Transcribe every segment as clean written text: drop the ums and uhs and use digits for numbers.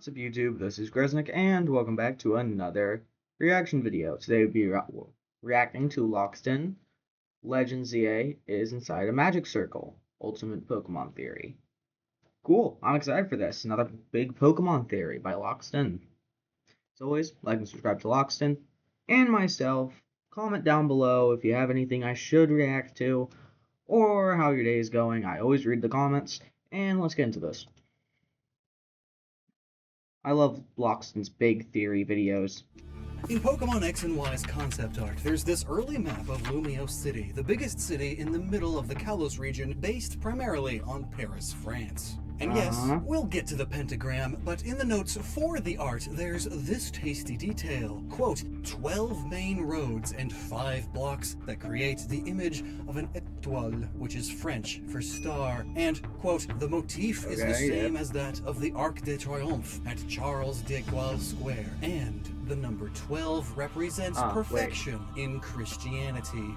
What's up YouTube, this is Gresnick, and welcome back to another reaction video. Today we'll be reacting to Lockstin. Legend ZA is inside a magic circle. Ultimate Pokemon theory. Cool, I'm excited for this. Another big Pokemon theory by Lockstin. As always, like and subscribe to Lockstin and myself. Comment down below if you have anything I should react to, or how your day is going. I always read the comments, and let's get into this. I love Lockstin's big theory videos. In Pokemon X and Y's concept art, there's this early map of Lumiose City, the biggest city in the middle of the Kalos region, based primarily on Paris, France. And yes, we'll get to the pentagram, but in the notes for the art, there's this tasty detail. Quote, 12 main roads and 5 blocks that create the image of an étoile, which is French for star. And, quote, the motif is the same as that of the Arc de Triomphe at Charles de Gaulle Square. And the number 12 represents perfection in Christianity.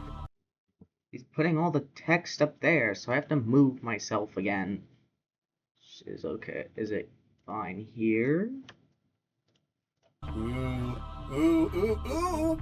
He's putting all the text up there, so I have to move myself again. Is okay. Is it fine here? Ooh.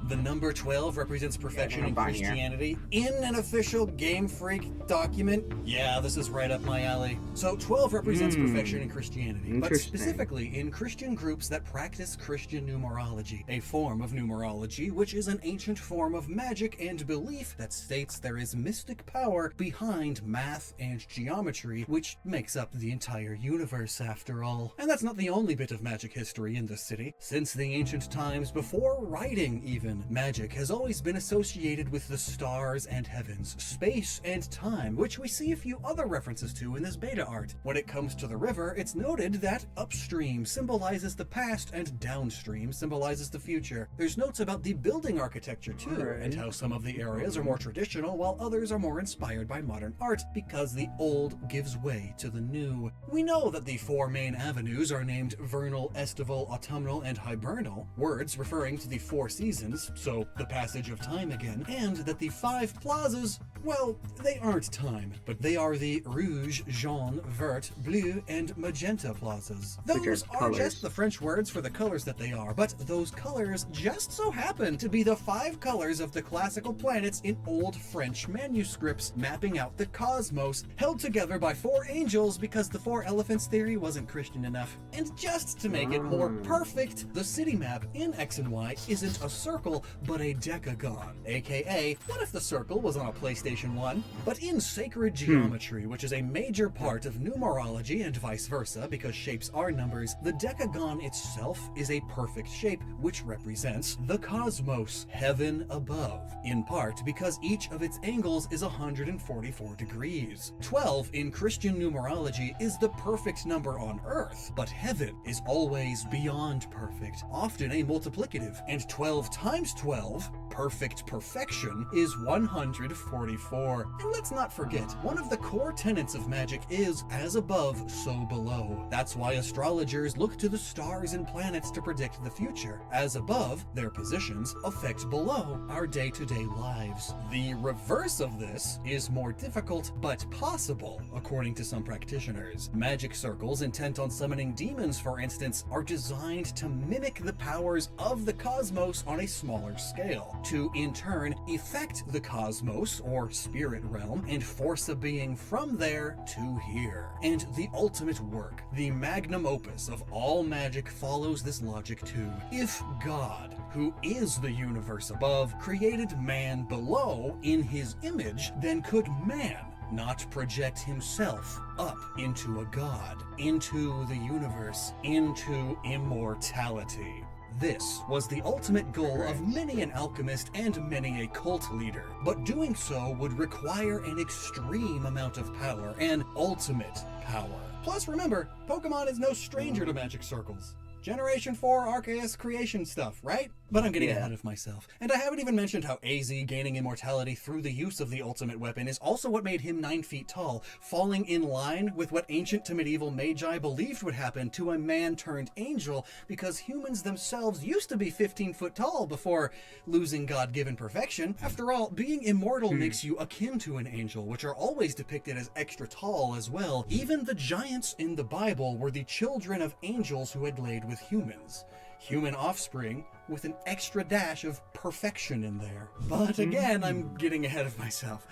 The number 12 represents perfection in Christianity in an official Game Freak document. Yeah, this is right up my alley. So 12 represents perfection in Christianity, but specifically in Christian groups that practice Christian numerology, a form of numerology which is an ancient form of magic and belief that states there is mystic power behind math and geometry, which makes up the entire universe after all. And that's not the only bit of magic history in this city. Since the ancient times, before writing even, magic has always been associated with the stars and heavens, space and time, which we see a few other references to in this beta art. When it comes to the river, it's noted that upstream symbolizes the past and downstream symbolizes the future. There's notes about the building architecture too, and how some of the areas are more traditional while others are more inspired by modern art because the old gives way to the new. We know that the 4 main avenues are named vernal, estival, autumnal, and hibernal, words referring to the 4 seasons, so the passage of time again, and that the 5 plazas, well, they aren't time, but they are the rouge, jaune, vert, bleu, and magenta plazas. Those are just the French words for the colors that they are, but those colors just so happen to be the 5 colors of the classical planets in old French manuscripts, mapping out the cosmos, held together by 4 angels because the 4 elephants theory wasn't Christian enough. And just to make it more perfect, the city map in X and Y isn't a circle, but a decagon, aka, what if the circle was on a PlayStation 1? But in sacred geometry, which is a major part of numerology and vice versa, because shapes are numbers, the decagon itself is a perfect shape, which represents the cosmos, heaven above, in part because each of its angles is 144 degrees. 12 in Christian numerology is the perfect number on Earth, but heaven is always beyond perfect, often a multiplicative, and 12 times 12, perfect perfection, is 144. And let's not forget, one of the core tenets of magic is as above, so below. That's why astrologers look to the stars and planets to predict the future. As above, their positions affect below our day-to-day lives. The reverse of this is more difficult, but possible, according to some practitioners. Magic circles intent on summoning demons, for instance, are designed to mimic the powers of the cosmos on a smaller scale, to in turn affect the cosmos, or spirit realm, and force a being from there to here. And the ultimate work, the magnum opus of all magic, follows this logic too. If God, who is the universe above, created man below in his image, then could man not project himself up into a god, into the universe, into immortality? This was the ultimate goal of many an alchemist and many a cult leader, but doing so would require an extreme amount of power, an ultimate power. Plus remember, Pokemon is no stranger to magic circles. Generation 4 Arceus creation stuff, right? But I'm getting ahead of myself. And I haven't even mentioned how AZ gaining immortality through the use of the ultimate weapon is also what made him 9 feet tall, falling in line with what ancient to medieval magi believed would happen to a man turned angel, because humans themselves used to be 15 foot tall before losing God-given perfection. After all, being immortal makes you akin to an angel, which are always depicted as extra tall as well. Even the giants in the Bible were the children of angels who had laid with humans. Human offspring with an extra dash of perfection in there. But again, I'm getting ahead of myself.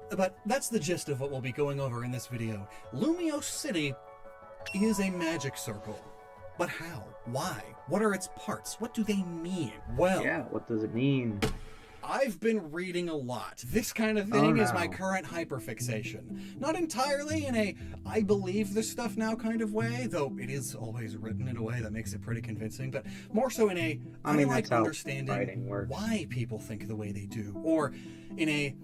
But that's the gist of what we'll be going over in this video. Lumiose City is a magic circle. But how? Why? What are its parts? What do they mean? Well, yeah, what does it mean? I've been reading a lot. This kind of thing is my current hyperfixation. Not entirely in a I believe this stuff now kind of way, though it is always written in a way that makes it pretty convincing, but more so in a I like understanding why people think the way they do, or in a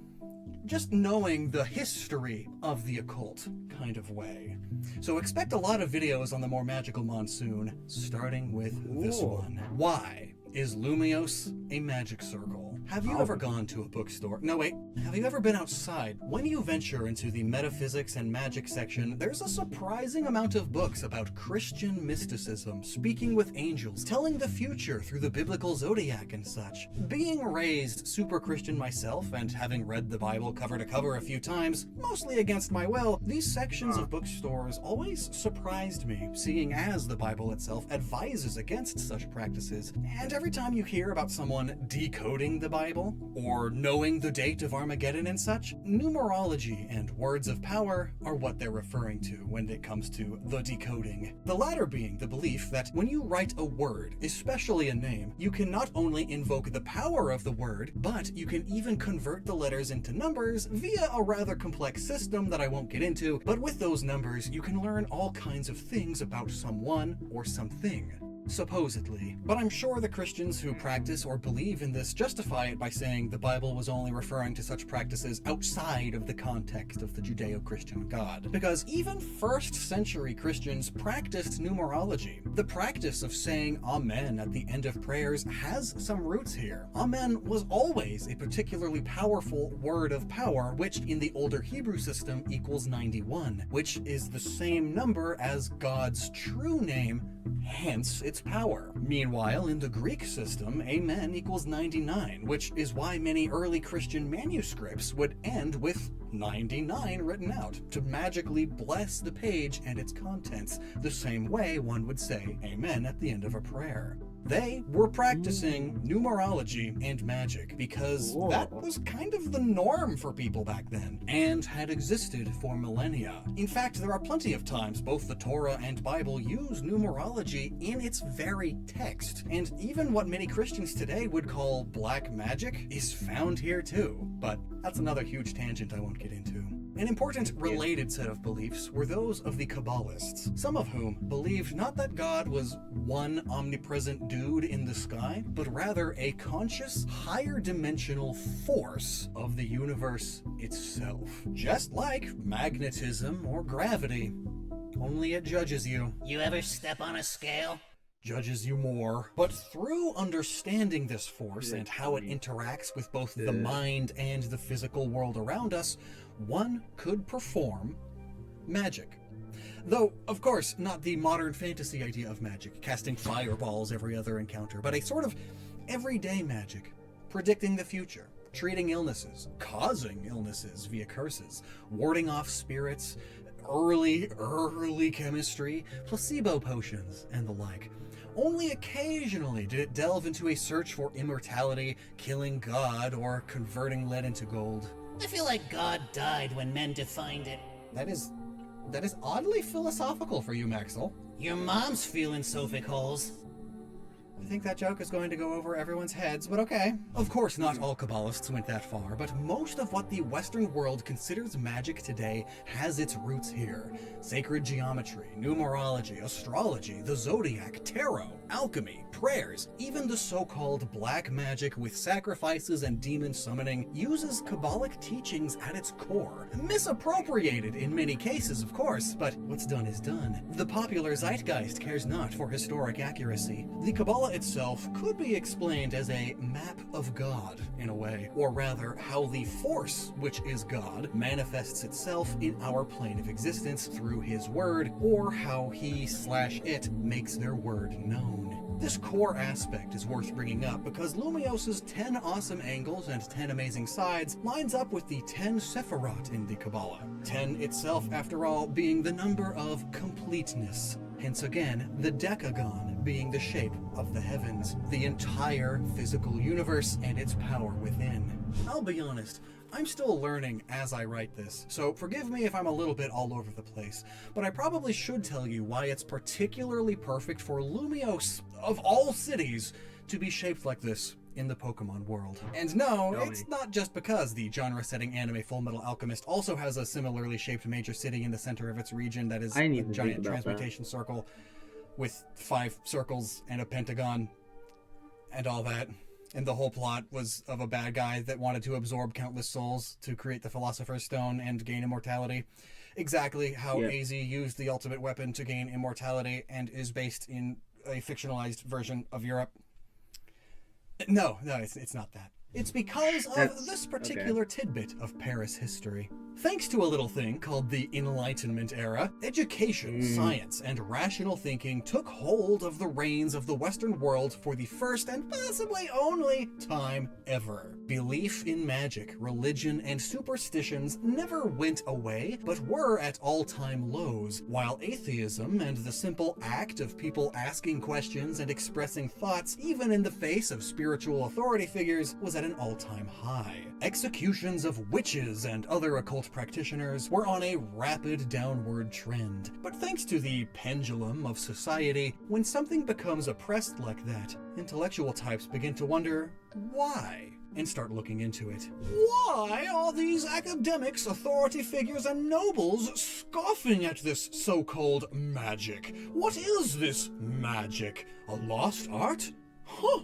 just knowing the history of the occult kind of way. So expect a lot of videos on the more magical monsoon, starting with this one. Why is Lumiose a magic circle? Have you ever gone to a bookstore? No, wait. Have you ever been outside? When you venture into the metaphysics and magic section, there's a surprising amount of books about Christian mysticism, speaking with angels, telling the future through the biblical zodiac and such. Being raised super Christian myself, and having read the Bible cover to cover a few times, mostly against my will, these sections of bookstores always surprised me, seeing as the Bible itself advises against such practices. And every time you hear about someone decoding the Bible, or knowing the date of Armageddon and such, numerology and words of power are what they're referring to when it comes to the decoding. The latter being the belief that when you write a word, especially a name, you can not only invoke the power of the word, but you can even convert the letters into numbers via a rather complex system that I won't get into, but with those numbers you can learn all kinds of things about someone or something. Supposedly. But I'm sure the Christians who practice or believe in this justify it by saying the Bible was only referring to such practices outside of the context of the Judeo-Christian God. Because even first-century Christians practiced numerology. The practice of saying Amen at the end of prayers has some roots here. Amen was always a particularly powerful word of power, which in the older Hebrew system equals 91, which is the same number as God's true name, hence its power. Meanwhile, in the Greek system, Amen equals 99, which is why many early Christian manuscripts would end with 99 written out, to magically bless the page and its contents, the same way one would say Amen at the end of a prayer. They were practicing numerology and magic because that was kind of the norm for people back then, and had existed for millennia. In fact, there are plenty of times both the Torah and Bible use numerology in its very text, and even what many Christians today would call black magic is found here too. But that's another huge tangent I won't get into. An important related set of beliefs were those of the Kabbalists, some of whom believed not that God was one omnipresent dude in the sky, but rather a conscious, higher dimensional force of the universe itself. Just like magnetism or gravity, only it judges you. You ever step on a scale? Judges you more. But through understanding this force and how it interacts with both the mind and the physical world around us, one could perform magic. Though, of course, not the modern fantasy idea of magic, casting fireballs every other encounter, but a sort of everyday magic, predicting the future, treating illnesses, causing illnesses via curses, warding off spirits, early chemistry, placebo potions, and the like. Only occasionally did it delve into a search for immortality, killing God, or converting lead into gold. I feel like God died when men defined it. That is oddly philosophical for you, Maxwell. Your mom's feeling Sophic holes. I think that joke is going to go over everyone's heads, but okay. Of course, not all Kabbalists went that far, but most of what the Western world considers magic today has its roots here. Sacred geometry, numerology, astrology, the zodiac, tarot, alchemy, prayers, even the so-called black magic with sacrifices and demon summoning uses Kabbalic teachings at its core. Misappropriated in many cases, of course, but what's done is done. The popular zeitgeist cares not for historic accuracy. The Kabbalah itself could be explained as a map of God, in a way, or rather, how the force, which is God, manifests itself in our plane of existence through his word, or how he/it makes their word known. This core aspect is worth bringing up because Lumios's 10 awesome angles and 10 amazing sides lines up with the 10 Sephirot in the Kabbalah. 10 itself, after all, being the number of completeness. Hence again, the decagon being the shape of the heavens, the entire physical universe and its power within. I'll be honest, I'm still learning as I write this, so forgive me if I'm a little bit all over the place, but I probably should tell you why it's particularly perfect for Lumios, of all cities, to be shaped like this in the Pokemon world. And no, it's not just because the genre-setting anime Fullmetal Alchemist also has a similarly shaped major city in the center of its region that is a giant transmutation circle with 5 circles and a pentagon and all that. And the whole plot was of a bad guy that wanted to absorb countless souls to create the Philosopher's Stone and gain immortality. Exactly how AZ used the ultimate weapon to gain immortality and is based in a fictionalized version of Europe. No, it's not that. It's because of this particular tidbit of Paris history. Thanks to a little thing called the Enlightenment era, education, science, and rational thinking took hold of the reins of the Western world for the first and possibly only time ever. Belief in magic, religion, and superstitions never went away, but were at all-time lows, while atheism and the simple act of people asking questions and expressing thoughts, even in the face of spiritual authority figures, was at an all-time high. Executions of witches and other occult practitioners were on a rapid downward trend. But thanks to the pendulum of society, when something becomes oppressed like that, intellectual types begin to wonder why, and start looking into it. Why are these academics, authority figures, and nobles scoffing at this so-called magic? What is this magic? A lost art? Huh.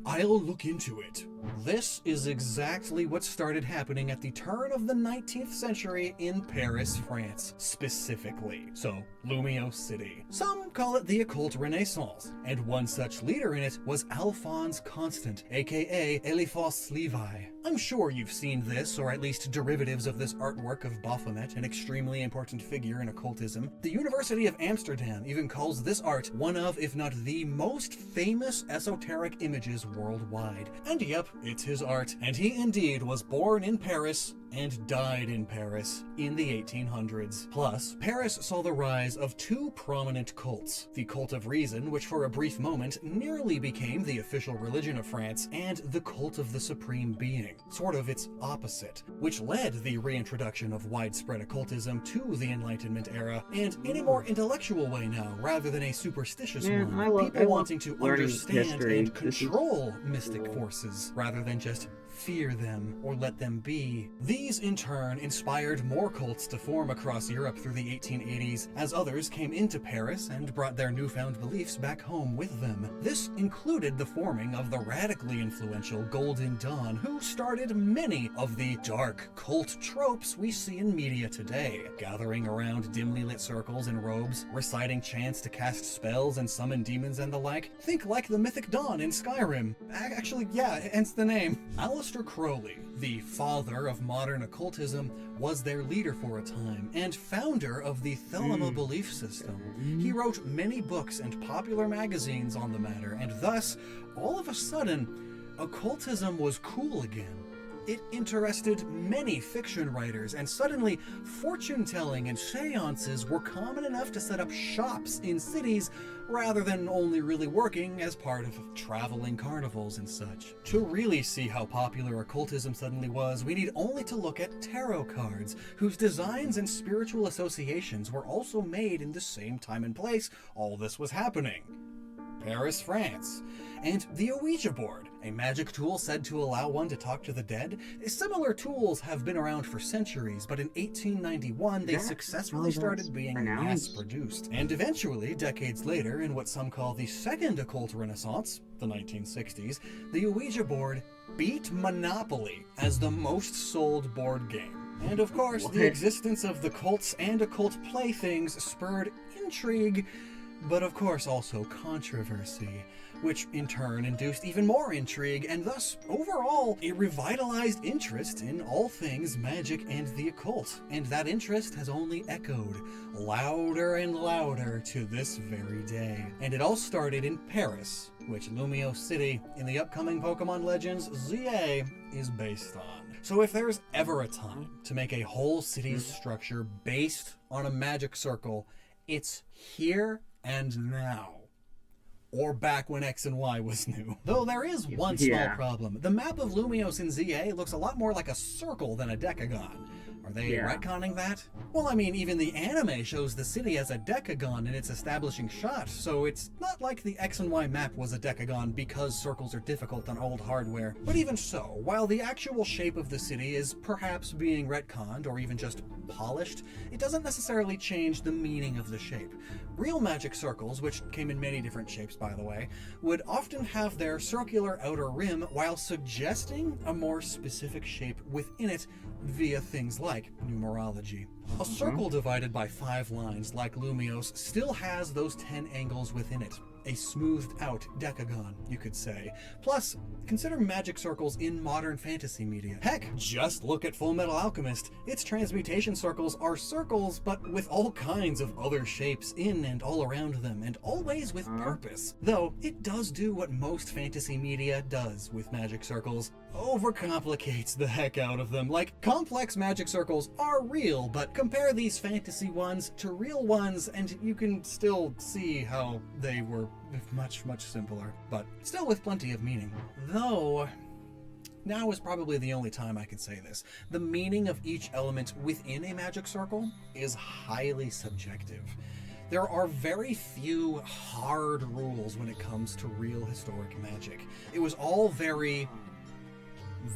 I'll look into it. This is exactly what started happening at the turn of the 19th century in Paris, France, specifically. So, Lumiose City. Some call it the occult renaissance, and one such leader in it was Alphonse Constant, aka Eliphas Levi. I'm sure you've seen this, or at least derivatives of this artwork of Baphomet, an extremely important figure in occultism. The University of Amsterdam even calls this art one of, if not the most famous esoteric images worldwide. And yep, it's his art, and he indeed was born in Paris and died in Paris in the 1800s. Plus, Paris saw the rise of 2 prominent cults. The Cult of Reason, which for a brief moment nearly became the official religion of France, and the Cult of the Supreme Being, sort of its opposite, which led the reintroduction of widespread occultism to the Enlightenment era, and in a more intellectual way now, rather than a superstitious one. People wanting to understand and control mystic forces, rather than just fear them or let them be. These in turn inspired more cults to form across Europe through the 1880s, as others came into Paris and brought their newfound beliefs back home with them. This included the forming of the radically influential Golden Dawn, who started many of the dark cult tropes we see in media today, gathering around dimly lit circles in robes, reciting chants to cast spells and summon demons and the like. Think like the Mythic Dawn in Skyrim. Actually, yeah, hence the name. Aleister Crowley, the father of modern occultism, was their leader for a time, and founder of the Thelema belief system. He wrote many books and popular magazines on the matter, and thus, all of a sudden, occultism was cool again. It interested many fiction writers, and suddenly, fortune-telling and seances were common enough to set up shops in cities rather than only really working as part of traveling carnivals and such. To really see how popular occultism suddenly was, we need only to look at tarot cards, whose designs and spiritual associations were also made in the same time and place all this was happening. Paris, France. And the Ouija board, a magic tool said to allow one to talk to the dead. Similar tools have been around for centuries, but in 1891 they successfully started being mass-produced. And eventually, decades later, in what some call the second occult renaissance, the 1960s, the Ouija board beat Monopoly as the most sold board game. And of course, the existence of the cults and occult playthings spurred intrigue, but of course also controversy, which in turn induced even more intrigue, and thus, overall, a revitalized interest in all things magic and the occult. And that interest has only echoed louder and louder to this very day. And it all started in Paris, which Lumiose City in the upcoming Pokemon Legends ZA is based on. So if there's ever a time to make a whole city's structure based on a magic circle, it's here and now. Or back when X and Y was new. Though there is one small problem. The map of Lumiose in ZA looks a lot more like a circle than a decagon. Are they retconning that? Well, I mean, even the anime shows the city as a decagon in its establishing shot, so it's not like the X and Y map was a decagon because circles are difficult on old hardware. But even so, while the actual shape of the city is perhaps being retconned or even just polished, it doesn't necessarily change the meaning of the shape. Real magic circles, which came in many different shapes by the way, would often have their circular outer rim while suggesting a more specific shape within it via things like numerology. A circle divided by 5 lines like Lumiose still has those 10 angles within it. A smoothed out decagon, you could say. Plus, consider magic circles in modern fantasy media. Heck, just look at Full Metal Alchemist. Its transmutation circles are circles, but with all kinds of other shapes in and all around them, and always with purpose. Though, it does do what most fantasy media does with magic circles. Overcomplicates the heck out of them. Like, complex magic circles are real, but compare these fantasy ones to real ones, and you can still see how they were much, much simpler, but still with plenty of meaning. Though, now is probably the only time I can say this. The meaning of each element within a magic circle is highly subjective. There are very few hard rules when it comes to real historic magic. It was all very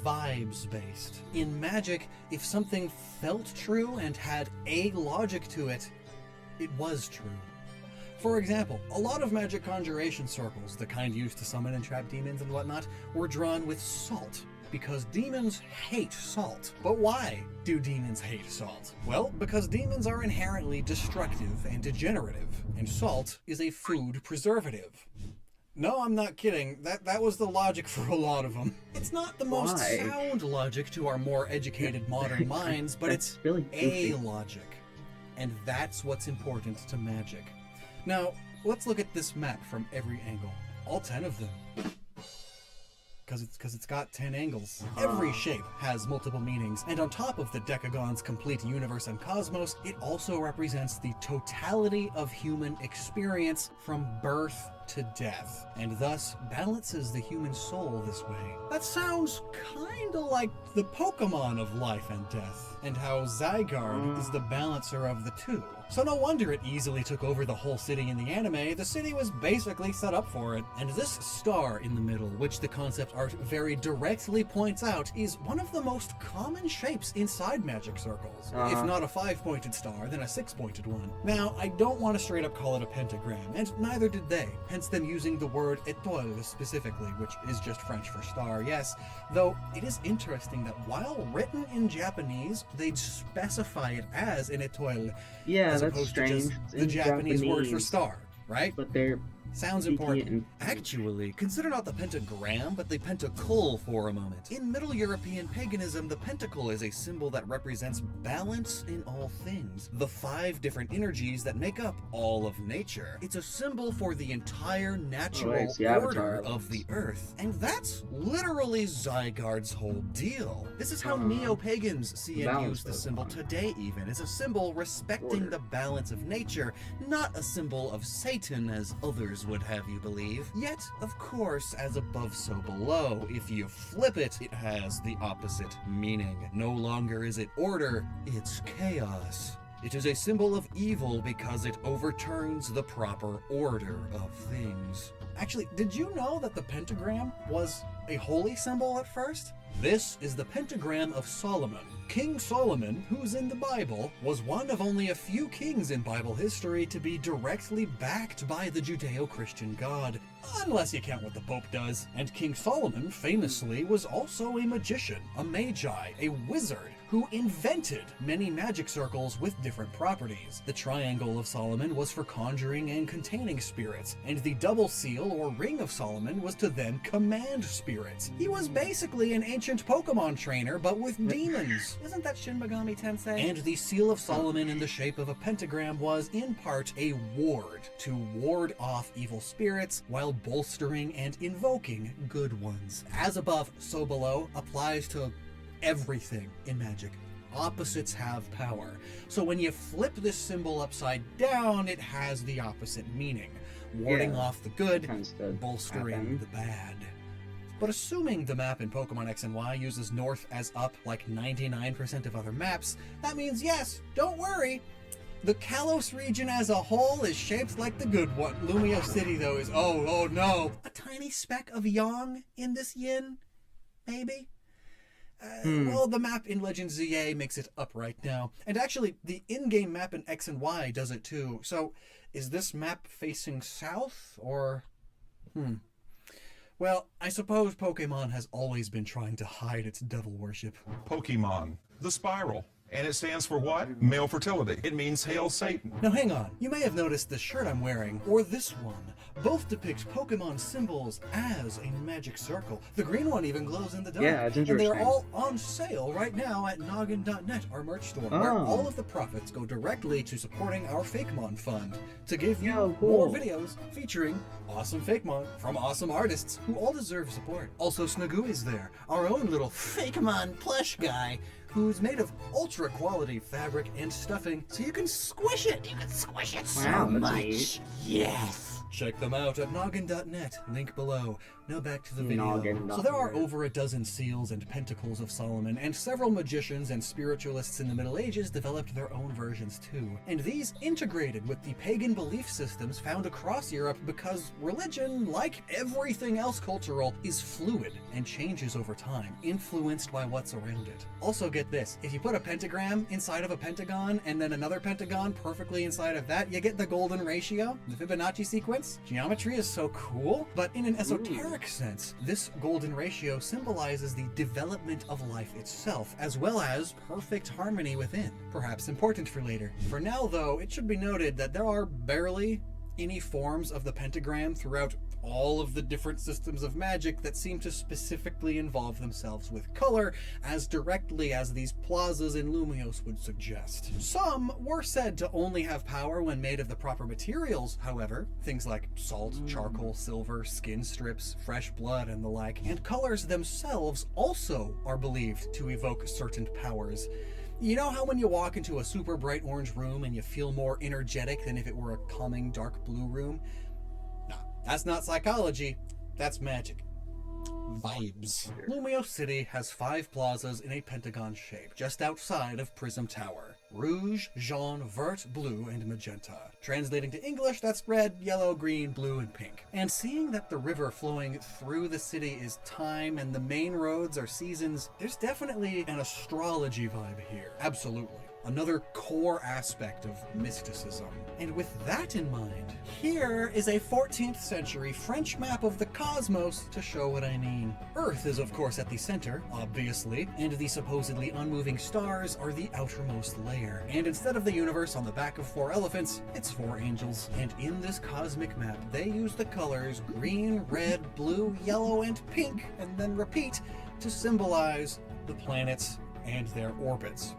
vibes based. In magic, if something felt true and had a logic to it, it was true. For example, a lot of magic conjuration circles, the kind used to summon and trap demons and whatnot, were drawn with salt, because demons hate salt. But why do demons hate salt? Well, because demons are inherently destructive and degenerative, and salt is a food preservative. No, I'm not kidding. That was the logic for a lot of them. It's not the most sound logic to our more educated modern minds, but it's really a logic. And that's what's important to magic. Now, let's look at this map from every angle. All 10 of them. Because it's got 10 angles. Every shape has multiple meanings, and on top of the decagon's complete universe and cosmos, it also represents the totality of human experience from birth to death, and thus balances the human soul this way. That sounds kinda like the Pokemon of life and death, and how Zygarde is the balancer of the two. So no wonder it easily took over the whole city in the anime. The city was basically set up for it. And this star in the middle, which the concept art very directly points out, is one of the most common shapes inside magic circles. If not a 5-pointed star, then a 6-pointed one. Now, I don't want to straight up call it a pentagram, and neither did they, hence them using the word étoile specifically, which is just French for star, yes. Though, it is interesting that while written in Japanese, they'd specify it as an étoile. Yeah, as opposed to just the Japanese word for star, right? But they're sounds important. Actually, consider not the pentagram, but the pentacle for a moment. In Middle European paganism, the pentacle is a symbol that represents balance in all things. The 5 different energies that make up all of nature. It's a symbol for the entire natural order of the earth. And that's literally Zygarde's whole deal. This is how neo-pagans see and use the symbol today even, as a symbol respecting the balance of nature, not a symbol of Satan as others would have you believe. Yet, of course, as above so below, if you flip it, it has the opposite meaning. No longer is it order, it's chaos. It is a symbol of evil because it overturns the proper order of things. Actually, did you know that the pentagram was a holy symbol at first? This is the pentagram of Solomon. King Solomon, who's in the Bible, was one of only a few kings in Bible history to be directly backed by the Judeo-Christian God, unless you count what the Pope does. And King Solomon famously was also a magician, a magi, a wizard, who invented many magic circles with different properties. The Triangle of Solomon was for conjuring and containing spirits, and the double seal or ring of Solomon was to then command spirits. He was basically an ancient Pokemon trainer, but with demons. Isn't that Shin Megami Tensei? And the seal of Solomon in the shape of a pentagram was, in part, a ward to ward off evil spirits while bolstering and invoking good ones. As above, so below applies to everything in magic. Opposites have power. So when you flip this symbol upside down, it has the opposite meaning. Warding off the good, bolstering the bad. But assuming the map in Pokemon X and Y uses north as up like 99% of other maps, that means yes, don't worry, the Kalos region as a whole is shaped like the good one. Lumio City though is, oh no, a tiny speck of yang in this yin, maybe? Well, the map in Legend ZA makes it upright now. And actually, the in-game map in X and Y does it too. So, is this map facing south, or... Well, I suppose Pokemon has always been trying to hide its devil worship. Pokemon, the spiral. And it stands for what? Male fertility. It means hail Satan. Now hang on, you may have noticed the shirt I'm wearing, or this one. Both depict Pokemon symbols as a magic circle. The green one even glows in the dark. Yeah, it's interesting. And they're all on sale right now at noggin.net, our merch store, where all of the profits go directly to supporting our Fakemon fund, to give you more videos featuring awesome Fakemon from awesome artists who all deserve support. Also, Snagoo is there, our own little Fakemon plush guy, who's made of ultra quality fabric and stuffing, so you can squish it. You can squish it so Wow, that's much. neat. Yes. Check them out at noggin.net, link below. Now back to the video. Noggin.net. So there are over a dozen seals and pentacles of Solomon, and several magicians and spiritualists in the Middle Ages developed their own versions too. And these integrated with the pagan belief systems found across Europe because religion, like everything else cultural, is fluid and changes over time, influenced by what's around it. Also get this, if you put a pentagram inside of a pentagon and then another pentagon perfectly inside of that, you get the golden ratio, the Fibonacci sequence. Geometry is so cool, but in an esoteric sense, this golden ratio symbolizes the development of life itself, as well as perfect harmony within. Perhaps important for later. For now, though, it should be noted that there are barely any forms of the pentagram throughout all of the different systems of magic that seem to specifically involve themselves with color as directly as these plazas in Lumios would suggest. Some were said to only have power when made of the proper materials, however, things like salt, charcoal, silver, skin strips, fresh blood, and the like, and colors themselves also are believed to evoke certain powers. You know how when you walk into a super bright orange room and you feel more energetic than if it were a calming dark blue room? No, that's not psychology, that's magic. Vibes. Lumio City has 5 plazas in a pentagon shape, just outside of Prism Tower. Rouge, jaune, vert, blue, and magenta. Translating to English, that's red, yellow, green, blue, and pink. And seeing that the river flowing through the city is time and the main roads are seasons, there's definitely an astrology vibe here. Absolutely. Another core aspect of mysticism. And with that in mind, here is a 14th century French map of the cosmos to show what I mean. Earth is of course at the center, obviously, and the supposedly unmoving stars are the outermost layer. And instead of the universe on the back of 4 elephants, it's 4 angels. And in this cosmic map, they use the colors green, red, blue, yellow, and pink, and then repeat to symbolize the planets and their orbits.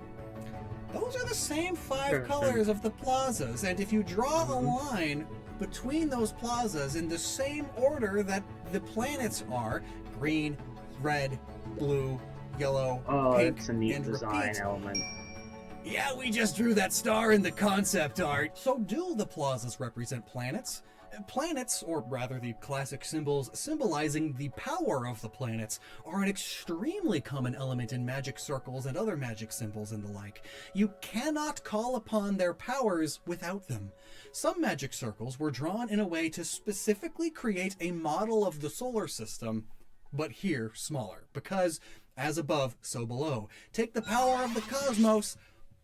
Those are the same 5 colors of the plazas, and if you draw a line between those plazas in the same order that the planets are, green, red, blue, yellow, pink, it's a neat and design repeat. element. Yeah, we just drew that star in the concept art. So do the plazas represent planets? Planets, or rather the classic symbols symbolizing the power of the planets, are an extremely common element in magic circles and other magic symbols and the like. You cannot call upon their powers without them. Some magic circles were drawn in a way to specifically create a model of the solar system, but here smaller, because as above, so below. Take the power of the cosmos,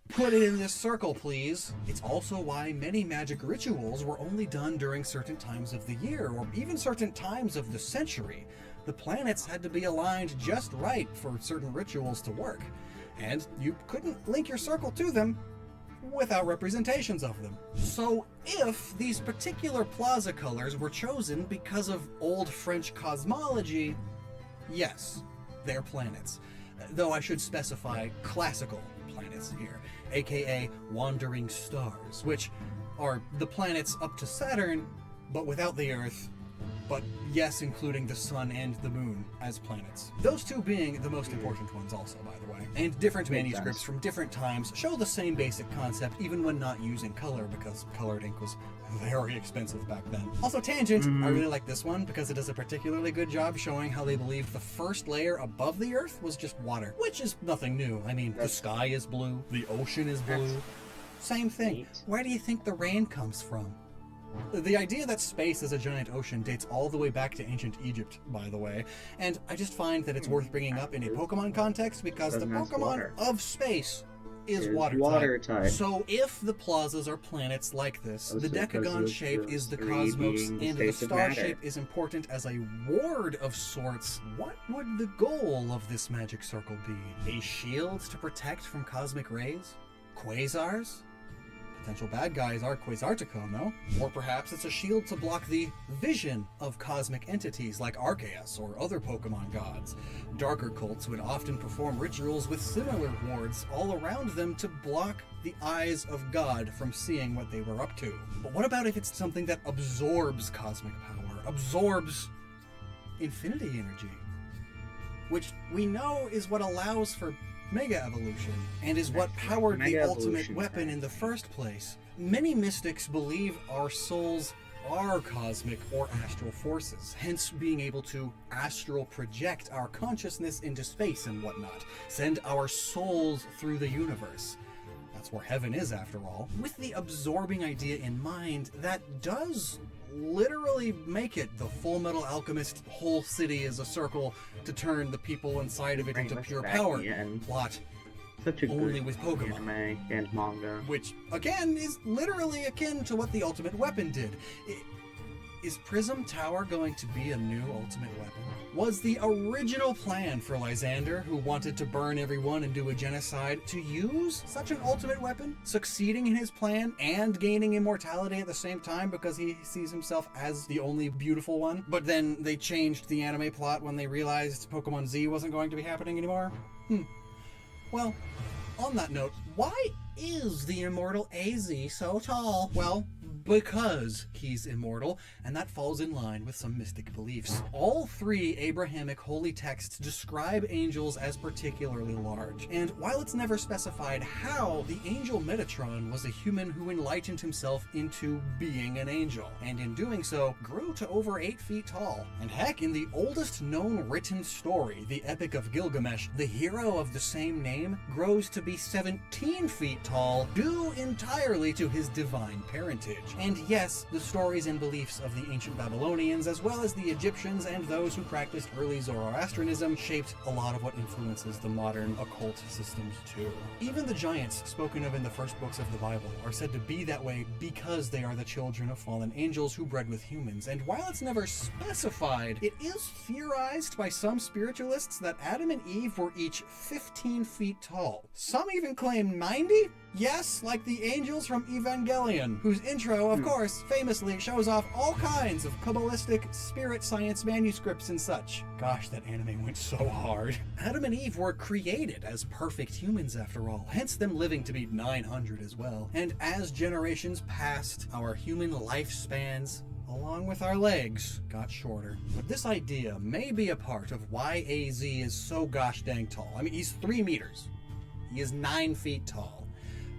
put it in this circle, please. It's also why many magic rituals were only done during certain times of the year, or even certain times of the century. The planets had to be aligned just right for certain rituals to work, and you couldn't link your circle to them without representations of them. So if these particular plaza colors were chosen because of old French cosmology, yes, they're planets. Though I should specify classical planets here, aka wandering stars, which are the planets up to Saturn, but without the Earth, but yes, including the Sun and the Moon as planets. Those two being the most important ones also, by the way. And different manuscripts from different times show the same basic concept, even when not using color, because colored ink was very expensive back then. Also, tangent, I really like this one because it does a particularly good job showing how they believed the first layer above the Earth was just water, which is nothing new. I mean, the sky is blue, the ocean is blue. Same thing. Where do you think the rain comes from? The idea that space is a giant ocean dates all the way back to ancient Egypt, by the way, and I just find that it's worth bringing up in a Pokemon context because the Pokemon of space is water type. So if the plazas are planets like this, the decagon shape is the cosmos, and the star shape is important as a ward of sorts, what would the goal of this magic circle be? A shield to protect from cosmic rays? Quasars? Potential bad guys are Quasartico, no? Or perhaps it's a shield to block the vision of cosmic entities like Arceus or other Pokemon gods. Darker cults would often perform rituals with similar wards all around them to block the eyes of God from seeing what they were up to. But what about if it's something that absorbs cosmic power, absorbs infinity energy? Which we know is what allows for Mega Evolution, and is what powered the ultimate weapon in the first place. Many mystics believe our souls are cosmic or astral forces, hence being able to astral project our consciousness into space and whatnot, send our souls through the universe. That's where heaven is, after all. With the absorbing idea in mind, that does literally make it the Full Metal Alchemist whole city is a circle to turn the people inside of it into pure power plot. Such a only good with Pokemon anime and manga, which again is literally akin to what the ultimate weapon did. Is Prism Tower going to be a new ultimate weapon? Was the original plan for Lysander, who wanted to burn everyone and do a genocide, to use such an ultimate weapon, succeeding in his plan and gaining immortality at the same time because he sees himself as the only beautiful one? But then they changed the anime plot when they realized Pokemon Z wasn't going to be happening anymore? Well, on that note, why is the immortal AZ so tall? Well, because he's immortal, and that falls in line with some mystic beliefs. All three Abrahamic holy texts describe angels as particularly large, and while it's never specified how, the angel Metatron was a human who enlightened himself into being an angel, and in doing so, grew to over 8 feet tall. And heck, in the oldest known written story, the Epic of Gilgamesh, the hero of the same name grows to be 17 feet tall, due entirely to his divine parentage. And yes, the stories and beliefs of the ancient Babylonians, as well as the Egyptians and those who practiced early Zoroastrianism, shaped a lot of what influences the modern occult systems too. Even the giants spoken of in the first books of the Bible are said to be that way because they are the children of fallen angels who bred with humans, and while it's never specified, it is theorized by some spiritualists that Adam and Eve were each 15 feet tall. Some even claim 90? Yes, like the angels from Evangelion, whose intro, of course, famously shows off all kinds of Kabbalistic spirit science manuscripts and such. Gosh, that anime went so hard. Adam and Eve were created as perfect humans after all, hence them living to be 900 as well. And as generations passed, our human lifespans, along with our legs, got shorter. But this idea may be a part of why AZ is so gosh dang tall. I mean, he's 3 meters. He is 9 feet tall.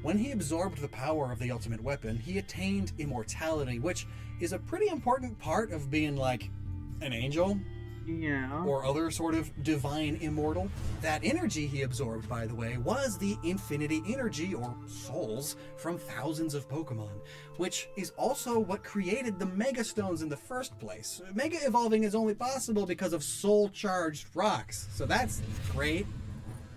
When he absorbed the power of the ultimate weapon, he attained immortality, which is a pretty important part of being like an angel. Yeah. Or other sort of divine immortal. That energy he absorbed, by the way, was the infinity energy, or souls, from thousands of Pokemon, which is also what created the Mega Stones in the first place. Mega evolving is only possible because of soul-charged rocks, so that's great.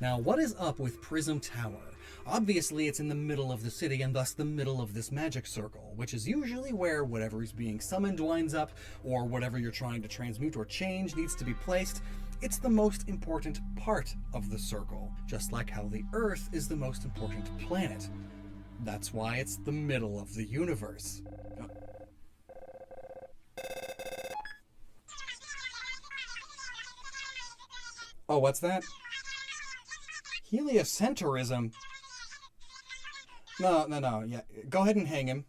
Now, what is up with Prism Tower? Obviously, it's in the middle of the city and thus the middle of this magic circle, which is usually where whatever is being summoned winds up, or whatever you're trying to transmute or change needs to be placed. It's the most important part of the circle, just like how the Earth is the most important planet. That's why it's the middle of the universe. Oh, what's that? Heliocentrism? No, yeah. Go ahead and hang him.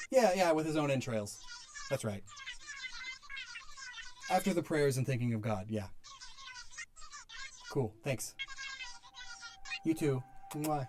Yeah, with his own entrails. That's right. After the prayers and thinking of God, yeah. Cool, thanks. You too. Mwah.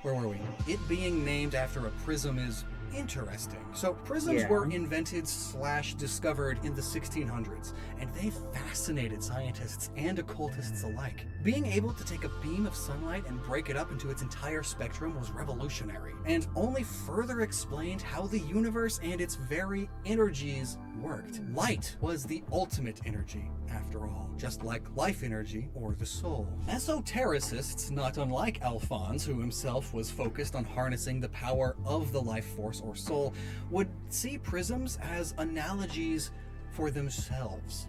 Where were we? It being named after a prism is interesting. So prisms were invented / discovered in the 1600s, and they fascinated scientists and occultists alike. Being able to take a beam of sunlight and break it up into its entire spectrum was revolutionary, and only further explained how the universe and its very energies worked. Light was the ultimate energy, after all, just like life energy or the soul. Esotericists, not unlike Alphonse, who himself was focused on harnessing the power of the life force or soul, would see prisms as analogies for themselves.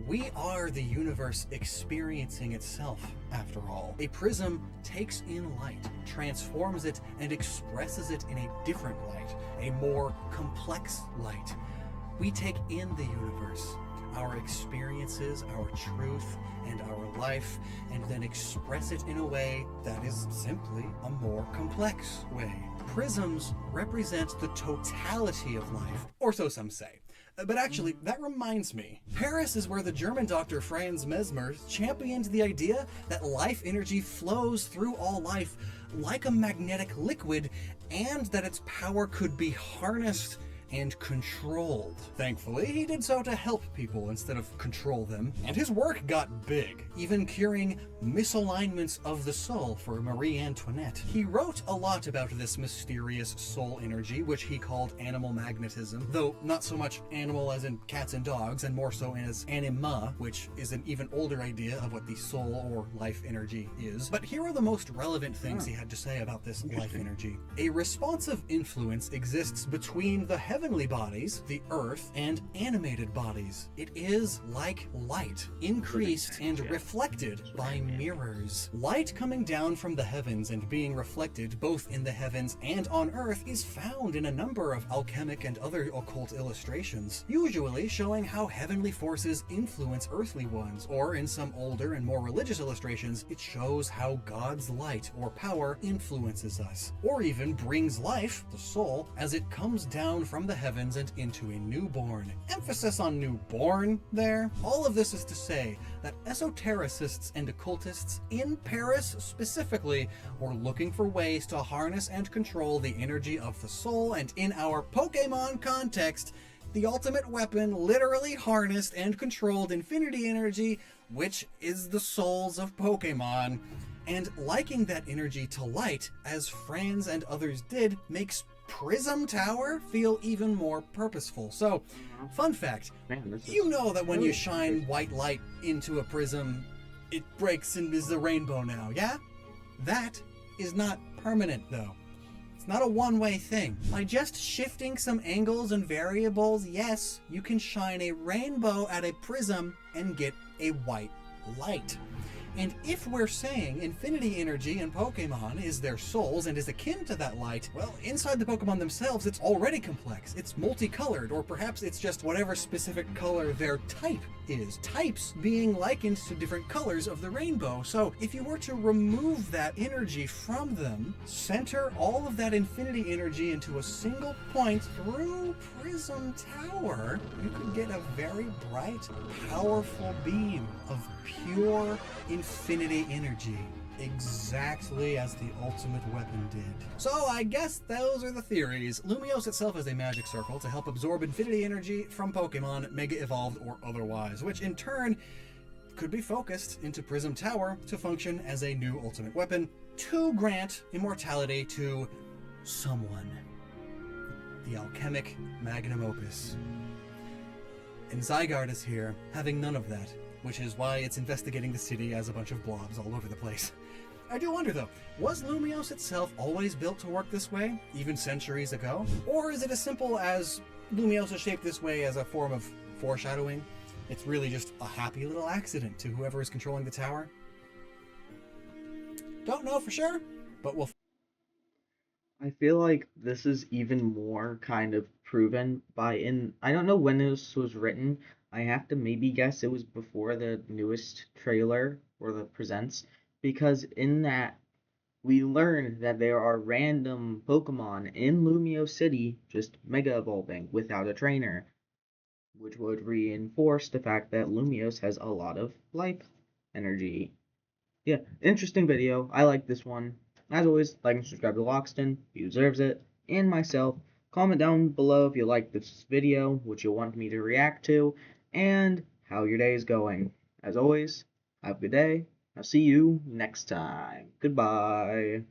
We are the universe experiencing itself, after all. A prism takes in light, transforms it, and expresses it in a different light, a more complex light. We take in the universe, our experiences, our truth, and our life, and then express it in a way that is simply a more complex way. Prisms represent the totality of life, or so some say. But actually, that reminds me. Paris is where the German doctor Franz Mesmer championed the idea that life energy flows through all life like a magnetic liquid, and that its power could be harnessed and controlled. Thankfully, he did so to help people instead of control them, and his work got big, even curing misalignments of the soul for Marie Antoinette. He wrote a lot about this mysterious soul energy, which he called animal magnetism, though not so much animal as in cats and dogs, and more so as anima, which is an even older idea of what the soul or life energy is. But here are the most relevant things he had to say about this life energy. A responsive influence exists between the heavenly bodies, the earth, and animated bodies. It is like light, increased and reflected by mirrors. Light coming down from the heavens and being reflected both in the heavens and on earth is found in a number of alchemic and other occult illustrations, usually showing how heavenly forces influence earthly ones, or in some older and more religious illustrations, it shows how God's light or power influences us, or even brings life, the soul, as it comes down from the heavens and into a newborn. Emphasis on newborn there. All of this is to say that esotericists and occultists in Paris specifically were looking for ways to harness and control the energy of the soul, and in our Pokemon context, the ultimate weapon literally harnessed and controlled infinity energy, which is the souls of Pokemon. And liking that energy to light, as Franz and others did, makes Prism Tower feel even more purposeful. So, fun fact, you know that when you shine white light into a prism, it breaks and is a rainbow now, yeah? That is not permanent, though. It's not a one-way thing. By just shifting some angles and variables, yes, you can shine a rainbow at a prism and get a white light. And if we're saying infinity energy in Pokemon is their souls and is akin to that light, well, inside the Pokemon themselves, it's already complex. It's multicolored, or perhaps it's just whatever specific color their type is. Types being likened to different colors of the rainbow. So if you were to remove that energy from them, center all of that infinity energy into a single point through Prism Tower, you could get a very bright, powerful beam of pure infinity energy. exactly as the ultimate weapon did. So I guess those are the theories. Lumiose itself is a magic circle to help absorb infinity energy from Pokemon, Mega Evolved or otherwise, which in turn could be focused into Prism Tower to function as a new ultimate weapon to grant immortality to someone. The alchemic magnum opus. And Zygarde is here, having none of that, which is why it's investigating the city as a bunch of blobs all over the place. I do wonder though, was Lumiose itself always built to work this way, even centuries ago? Or is it as simple as Lumiose is shaped this way as a form of foreshadowing? It's really just a happy little accident to whoever is controlling the tower? Don't know for sure, but we'll... I feel like this is even more kind of proven I don't know when this was written. I have to maybe guess it was before the newest trailer or the presents, because in that we learned that there are random Pokemon in Lumio City just Mega Evolving without a trainer, which would reinforce the fact that Lumiose has a lot of life energy. Yeah, interesting video. I like this one. As always, like and subscribe to Lockstin. He deserves it. And myself. Comment down below if you like this video, what you want me to react to, and how your day is going. As always, have a good day. I'll see you next time. Goodbye.